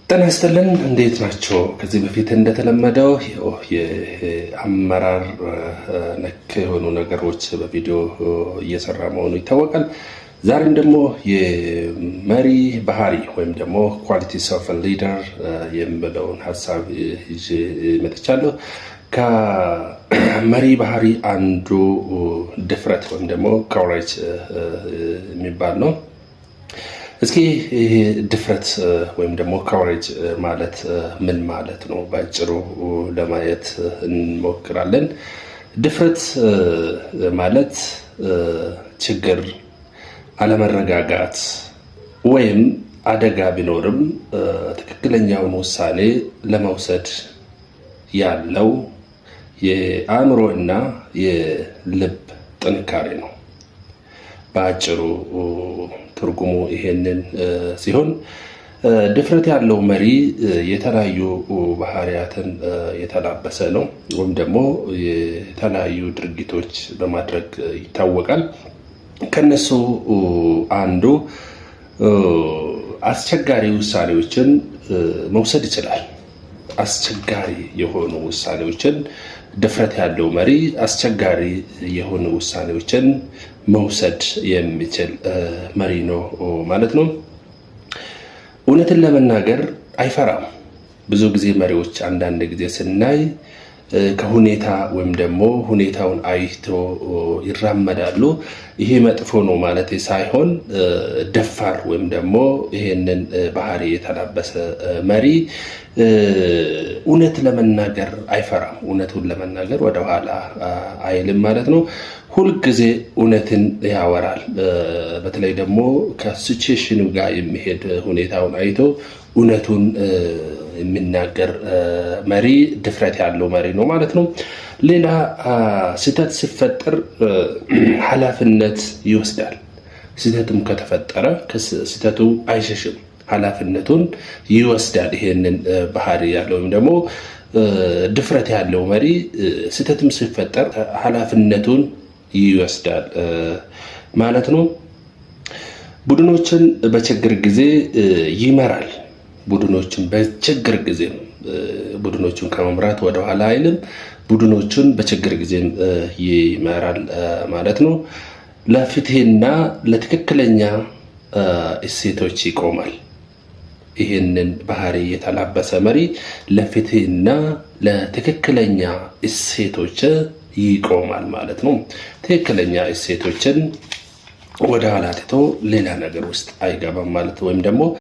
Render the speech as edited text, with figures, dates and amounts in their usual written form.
ጤና ይስጥልን እንዴት ናችሁ? ከዚህ በፊት እንደተለመደው የአመራር ነክ የሆኑ ነገሮች በቪዲዮ እየሰራ መሆኑ ይታወቃል። ዛሬም ደግሞ የመሪ ባህሪ ወይም ደግሞ ኳሊቲስ ኦፍ ሊደር የሚለውን ሀሳብ ይዤ መጥቻለሁ። ከመሪ ባህሪ አንዱ ድፍረት ወይም ደግሞ ኮሬጅ የሚባል ነው። እስኪ ይሄ ድፍረት ወይም ደግሞ ኮሬጅ ማለት ምን ማለት ነው ባጭሩ ለማየት እንሞክራለን። ድፍረት ማለት ችግር፣ አለመረጋጋት ወይም አደጋ ቢኖርም ትክክለኛውን ውሳኔ ለመውሰድ ያለው የአእምሮና የልብ ጥንካሬ ነው። ባጭሩ ትርጉሙ ይሄንን ሲሆን ድፍረት ያለው መሪ የተለያዩ ባህሪያትን የተላበሰ ነው ወይም ደግሞ የተለያዩ ድርጊቶች በማድረግ ይታወቃል። ከነሱ አንዱ አስቸጋሪ ውሳኔዎችን መውሰድ ይችላል። አስቸጋሪ የሆኑ ውሳኔዎችን ድፍረት ያለው መሪ አስቸጋሪ የሆኑ ውሳኔዎችን መውሰድ የሚችል መሪ ነው ማለት ነው። እውነትን ለመናገር አይፈራም። ብዙ ጊዜ መሪዎች አንዳንድ ጊዜ ስናይ ከሁኔታ ወይም ደግሞ ሁኔታውን አይቶ ይራመዳሉ። ይሄ መጥፎ ነው ማለት ሳይሆን ደፋር ወይም ደግሞ ይሄንን ባህሪ የተላበሰ መሪ እውነት ለመናገር አይፈራም። እውነቱን ለመናገር ወደኋላ አይልም ማለት ነው። ሁልጊዜ እውነትን ያወራል። በተለይ ደግሞ ከሲቹዌሽኑ ጋር የሚሄድ ሁኔታውን አይቶ እውነቱን የሚናገር መሪ ድፍረት ያለው መሪ ነው ማለት ነው። ሌላ ስህተት ሲፈጠር ኃላፊነት ይወስዳል። ስህተትም ከተፈጠረ ከስህተቱ አይሸሽም፣ ኃላፊነቱን ይወስዳል። ይሄንን ባህሪ ያለው ወይም ደግሞ ድፍረት ያለው መሪ ስህተትም ሲፈጠር ኃላፊነቱን ይወስዳል ማለት ነው። ቡድኖችን በችግር ጊዜ ይመራል። ቡድኖችን በችግር ጊዜ ቡድኖቹን ከመምራት ወደኋላ አይልም። ቡድኖቹን በችግር ጊዜም ይመራል ማለት ነው። ለፍትህና ለትክክለኛ እሴቶች ይቆማል። ይህንን ባህሪ የተላበሰ መሪ ለፍትህና ለትክክለኛ እሴቶች ይቆማል ማለት ነው። ትክክለኛ እሴቶችን ወደ ኋላ ትቶ ሌላ ነገር ውስጥ አይገባም ማለት ወይም ደግሞ